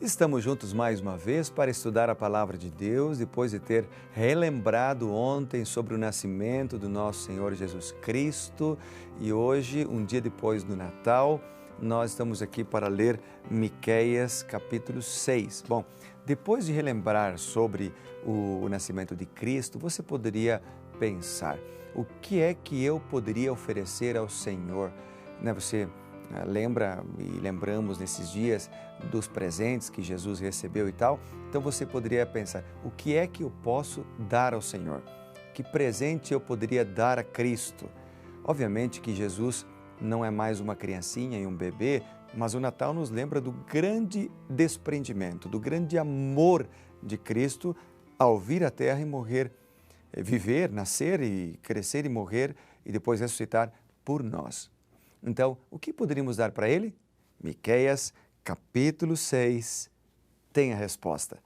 Estamos juntos mais uma vez para estudar a Palavra de Deus, depois de ter relembrado ontem sobre o nascimento do nosso Senhor Jesus Cristo. E hoje, um dia depois do Natal, nós estamos aqui para ler Miqueias capítulo 6. Bom, depois de relembrar sobre o nascimento de Cristo, você poderia pensar, o que é que eu poderia oferecer ao Senhor? Você lembra e lembramos nesses dias dos presentes que Jesus recebeu e tal, então você poderia pensar, o que é que eu posso dar ao Senhor? Que presente eu poderia dar a Cristo? Obviamente que Jesus não é mais uma criancinha e um bebê, mas o Natal nos lembra do grande desprendimento, do grande amor de Cristo ao vir à Terra e morrer, viver, nascer e crescer e morrer e depois ressuscitar por nós. Então, o que poderíamos dar para ele? Miqueias, capítulo 6, tem a resposta.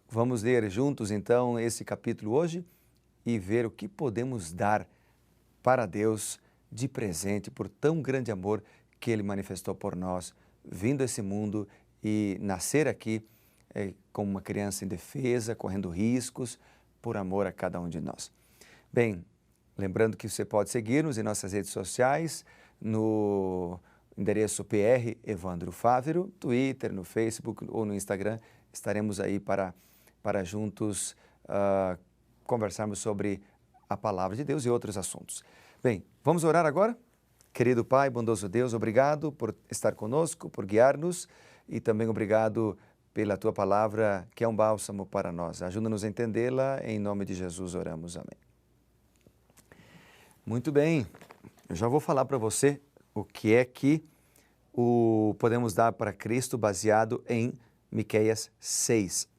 Vamos ler juntos, então, esse capítulo hoje e ver o que podemos dar para Deus de presente por tão grande amor que Ele manifestou por nós, vindo a esse mundo e nascer aqui como uma criança indefesa, correndo riscos, por amor a cada um de nós. Bem, lembrando que você pode seguir-nos em nossas redes sociais, no endereço PR Evandro Fávero, Twitter, no Facebook ou no Instagram. Estaremos aí para juntos conversarmos sobre a Palavra de Deus e outros assuntos. Bem, vamos orar agora? Querido Pai, bondoso Deus, obrigado por estar conosco, por guiar-nos e também obrigado pela Tua Palavra, que é um bálsamo para nós. Ajuda-nos a entendê-la, em nome de Jesus oramos. Amém. Muito bem. Eu já vou falar para você o que é que podemos dar para Cristo baseado em Miqueias 6.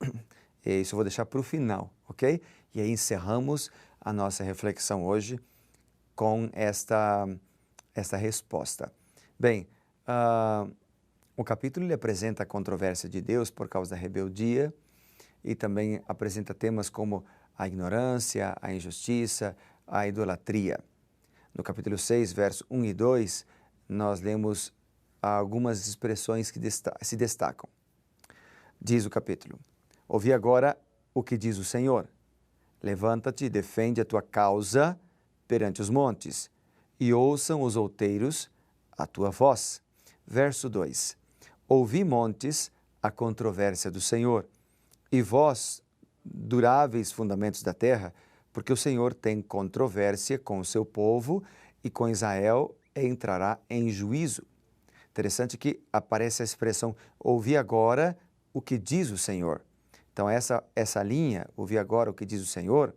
Isso eu vou deixar para o final, ok? E aí encerramos a nossa reflexão hoje com esta resposta. Bem, o capítulo ele apresenta a controvérsia de Deus por causa da rebeldia e também apresenta temas como a ignorância, a injustiça, a idolatria. No capítulo 6, verso 1 e 2, nós lemos algumas expressões que se destacam. Diz o capítulo: ouvi agora o que diz o Senhor. Levanta-te e defende a tua causa perante os montes, e ouçam os outeiros a tua voz. Verso 2: ouvi, montes, a controvérsia do Senhor, e vós, duráveis fundamentos da terra, porque o Senhor tem controvérsia com o seu povo e com Israel entrará em juízo. Interessante que aparece a expressão, ouvi agora o que diz o Senhor. Então essa linha, ouvi agora o que diz o Senhor,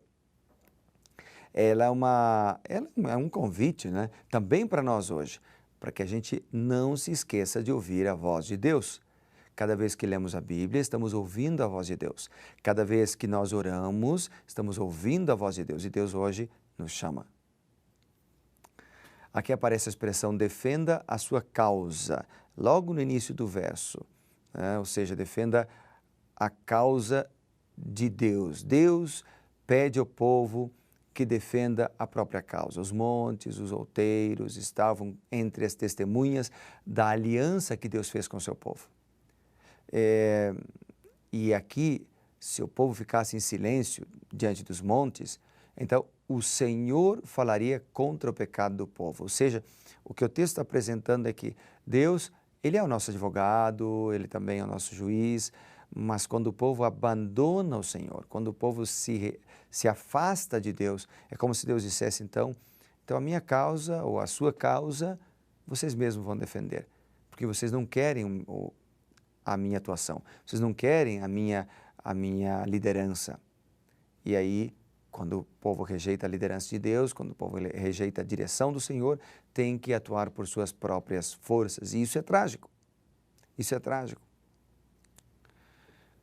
ela é um convite, né? Também para nós hoje, para que a gente não se esqueça de ouvir a voz de Deus. Cada vez que lemos a Bíblia, estamos ouvindo a voz de Deus. Cada vez que nós oramos, estamos ouvindo a voz de Deus. E Deus hoje nos chama. Aqui aparece a expressão, defenda a sua causa, logo no início do verso. Ou seja, defenda a causa de Deus. Deus pede ao povo que defenda a própria causa. Os montes, os outeiros estavam entre as testemunhas da aliança que Deus fez com o seu povo. E aqui, se o povo ficasse em silêncio diante dos montes, então o Senhor falaria contra o pecado do povo. Ou seja, o que o texto está apresentando é que Deus, Ele é o nosso advogado, Ele também é o nosso juiz, mas quando o povo abandona o Senhor, quando o povo se afasta de Deus, é como se Deus dissesse, então a minha causa ou a sua causa, vocês mesmos vão defender, porque vocês não querem a minha atuação, vocês não querem a minha liderança. E aí, quando o povo rejeita a liderança de Deus, quando o povo rejeita a direção do Senhor, tem que atuar por suas próprias forças. E isso é trágico. Isso é trágico.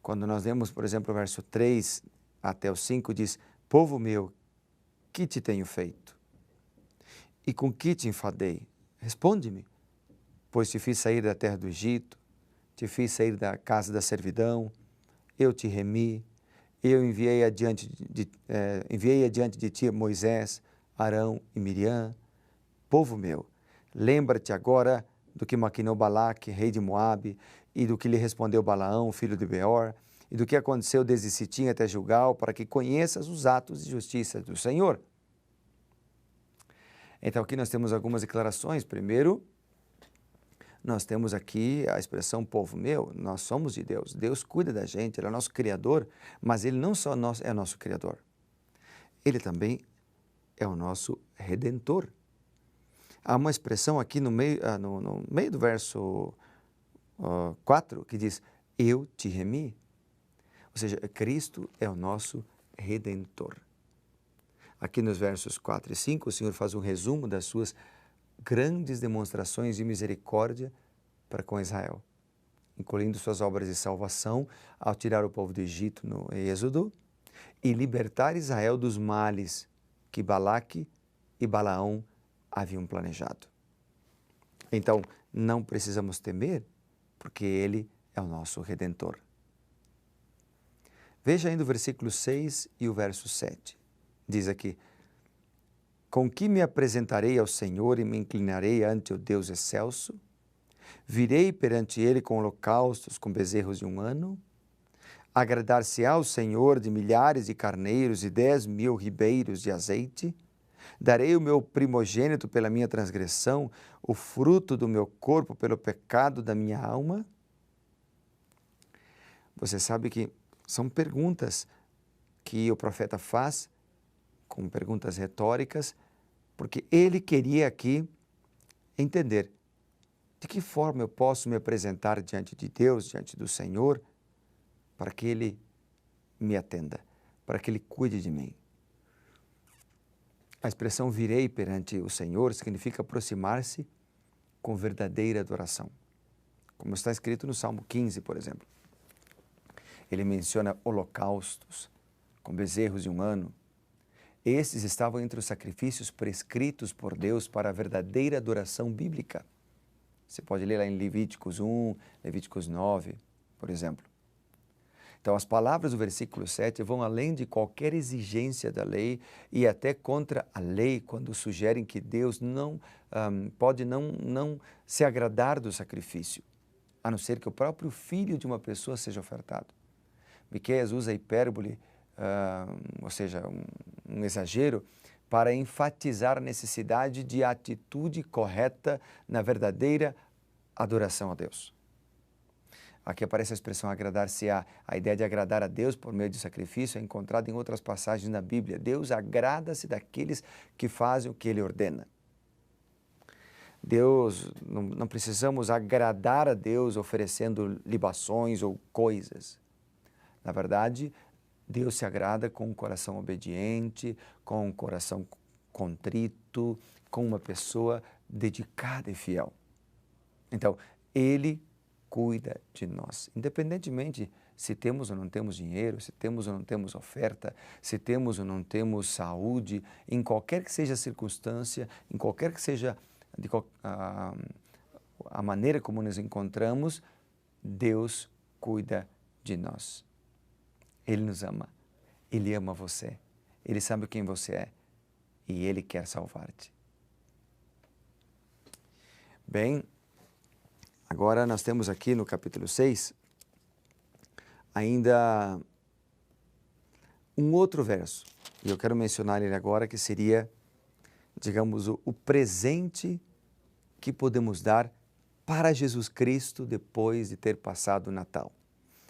Quando nós lemos, por exemplo, o verso 3 até o 5, diz, povo meu, que te tenho feito? E com que te enfadei? Responde-me, pois te fiz sair da terra do Egito, te fiz sair da casa da servidão, eu te remi, eu enviei adiante de ti Moisés, Arão e Miriam. Povo meu, lembra-te agora do que maquinou Balaque, rei de Moabe, e do que lhe respondeu Balaão, filho de Beor, e do que aconteceu desde Sitim até Gilgal, para que conheças os atos de justiça do Senhor. Então aqui nós temos algumas declarações. Primeiro, nós temos aqui a expressão povo meu, nós somos de Deus. Deus cuida da gente, Ele é nosso Criador, mas Ele não só é nosso Criador, Ele também é o nosso Redentor. Há uma expressão aqui no meio, no meio do verso 4 que diz, eu te remi. Ou seja, Cristo é o nosso Redentor. Aqui nos versos 4 e 5, o Senhor faz um resumo das suas grandes demonstrações de misericórdia para com Israel, incluindo suas obras de salvação ao tirar o povo do Egito no Êxodo e libertar Israel dos males que Balaque e Balaão haviam planejado. Então, não precisamos temer, porque Ele é o nosso Redentor. Veja ainda o versículo 6 e o verso 7. Diz aqui, com que me apresentarei ao Senhor e me inclinarei ante o Deus excelso? Virei perante Ele com holocaustos, com bezerros de 1 ano? Agradar-se-á ao Senhor de milhares de carneiros e 10.000 ribeiros de azeite? Darei o meu primogênito pela minha transgressão, o fruto do meu corpo pelo pecado da minha alma? Você sabe que são perguntas que o profeta faz, com perguntas retóricas, porque ele queria aqui entender de que forma eu posso me apresentar diante de Deus, diante do Senhor, para que Ele me atenda, para que Ele cuide de mim. A expressão virei perante o Senhor significa aproximar-se com verdadeira adoração, como está escrito no Salmo 15, por exemplo. Ele menciona holocaustos com bezerros de 1 ano. Esses estavam entre os sacrifícios prescritos por Deus para a verdadeira adoração bíblica. Você pode ler lá em Levíticos 1, Levíticos 9, por exemplo. Então, as palavras do versículo 7 vão além de qualquer exigência da lei e até contra a lei, quando sugerem que Deus pode não se agradar do sacrifício, a não ser que o próprio filho de uma pessoa seja ofertado. Miqueias usa a hipérbole, ou seja, um exagero, para enfatizar a necessidade de atitude correta na verdadeira adoração a Deus. Aqui aparece a expressão agradar-se-á. A ideia de agradar a Deus por meio de sacrifício é encontrada em outras passagens na Bíblia. Deus agrada-se daqueles que fazem o que Ele ordena. Não precisamos agradar a Deus oferecendo libações ou coisas. Na verdade, Deus se agrada com um coração obediente, com um coração contrito, com uma pessoa dedicada e fiel. Então, Ele cuida de nós, independentemente se temos ou não temos dinheiro, se temos ou não temos oferta, se temos ou não temos saúde, em qualquer que seja a circunstância, em qualquer que seja a maneira como nos encontramos, Deus cuida de nós. Ele nos ama, Ele ama você, Ele sabe quem você é e Ele quer salvar-te. Bem, agora nós temos aqui no capítulo 6 ainda um outro verso, e eu quero mencionar ele agora, que seria, digamos, o presente que podemos dar para Jesus Cristo depois de ter passado o Natal.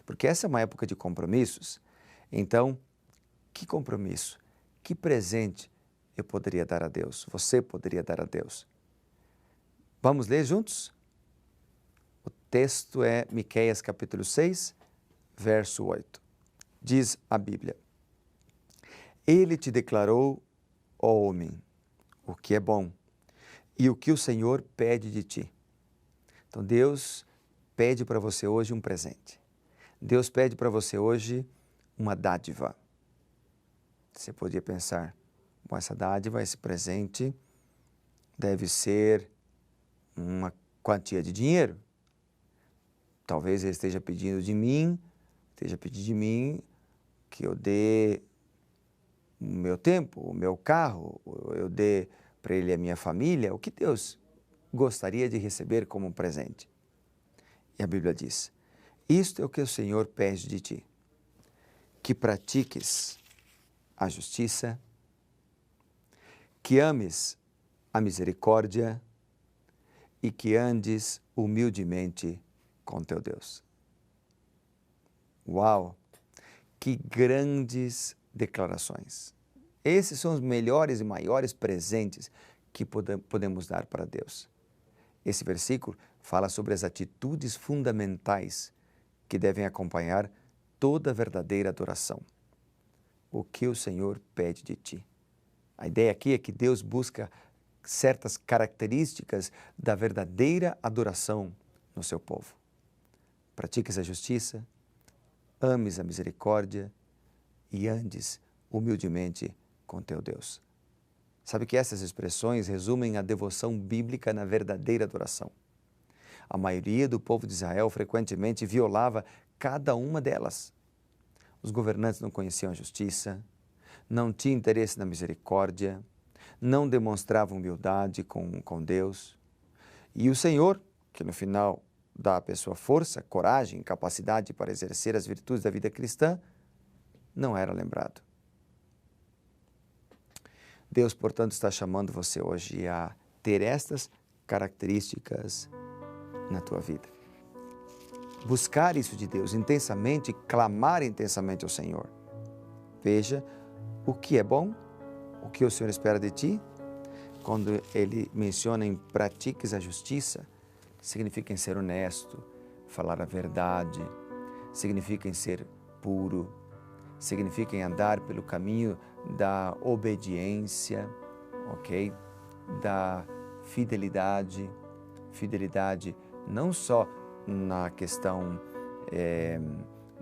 Porque essa é uma época de compromissos, então, que compromisso, que presente eu poderia dar a Deus, você poderia dar a Deus? Vamos ler juntos? O texto é Miqueias capítulo 6, verso 8. Diz a Bíblia: Ele te declarou, ó homem, o que é bom e o que o Senhor pede de ti. Então Deus pede para você hoje um presente. Deus pede para você hoje uma dádiva. Você podia pensar, bom, essa dádiva, esse presente deve ser uma quantia de dinheiro. Talvez ele esteja pedindo de mim que eu dê o meu tempo, o meu carro, eu dê para ele a minha família. O que Deus gostaria de receber como um presente? E a Bíblia diz: isto é o que o Senhor pede de ti, que pratiques a justiça, que ames a misericórdia e que andes humildemente com teu Deus. Uau! Que grandes declarações! Esses são os melhores e maiores presentes que podemos dar para Deus. Esse versículo fala sobre as atitudes fundamentais que devem acompanhar toda verdadeira adoração. O que o Senhor pede de ti. A ideia aqui é que Deus busca certas características da verdadeira adoração no seu povo. Pratiques a justiça, ames a misericórdia e andes humildemente com teu Deus. Sabe que essas expressões resumem a devoção bíblica na verdadeira adoração. A maioria do povo de Israel frequentemente violava cada uma delas. Os governantes não conheciam a justiça, não tinham interesse na misericórdia, não demonstravam humildade com Deus. E o Senhor, que no final dá à pessoa força, coragem, capacidade para exercer as virtudes da vida cristã, não era lembrado. Deus, portanto, está chamando você hoje a ter estas características na tua vida. Buscar isso de Deus intensamente, clamar intensamente ao Senhor. Veja o que é bom, o que o Senhor espera de ti. Quando Ele menciona em pratiques a justiça, significa em ser honesto, falar a verdade, significa em ser puro, significa em andar pelo caminho da obediência, ok? Da fidelidade. Fidelidade não só na questão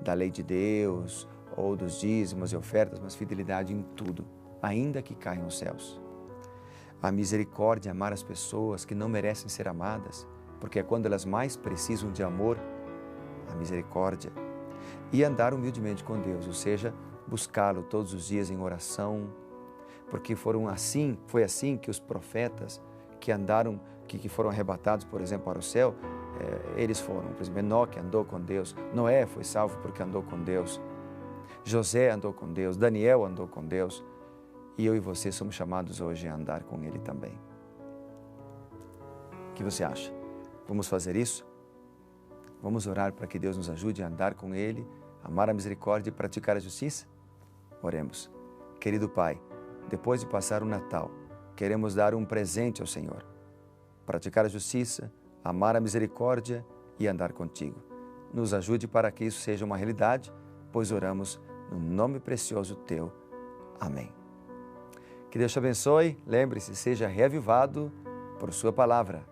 da lei de Deus ou dos dízimos e ofertas, mas fidelidade em tudo, ainda que caiam os céus. A misericórdia, amar as pessoas que não merecem ser amadas, porque é quando elas mais precisam de amor, a misericórdia. E andar humildemente com Deus, ou seja, buscá-lo todos os dias em oração, porque foi assim que os profetas que andaram, que foram arrebatados, por exemplo, para o céu, eles foram. Por exemplo, Enoque andou com Deus, Noé foi salvo porque andou com Deus, José andou com Deus, Daniel andou com Deus, e eu e você somos chamados hoje a andar com Ele também. O que você acha? Vamos fazer isso? Vamos orar para que Deus nos ajude a andar com Ele, amar a misericórdia e praticar a justiça? Oremos. Querido Pai, depois de passar o Natal, queremos dar um presente ao Senhor. Praticar a justiça, amar a misericórdia e andar contigo. Nos ajude para que isso seja uma realidade, pois oramos no nome precioso Teu. Amém. Que Deus te abençoe. Lembre-se, seja reavivado por Sua palavra.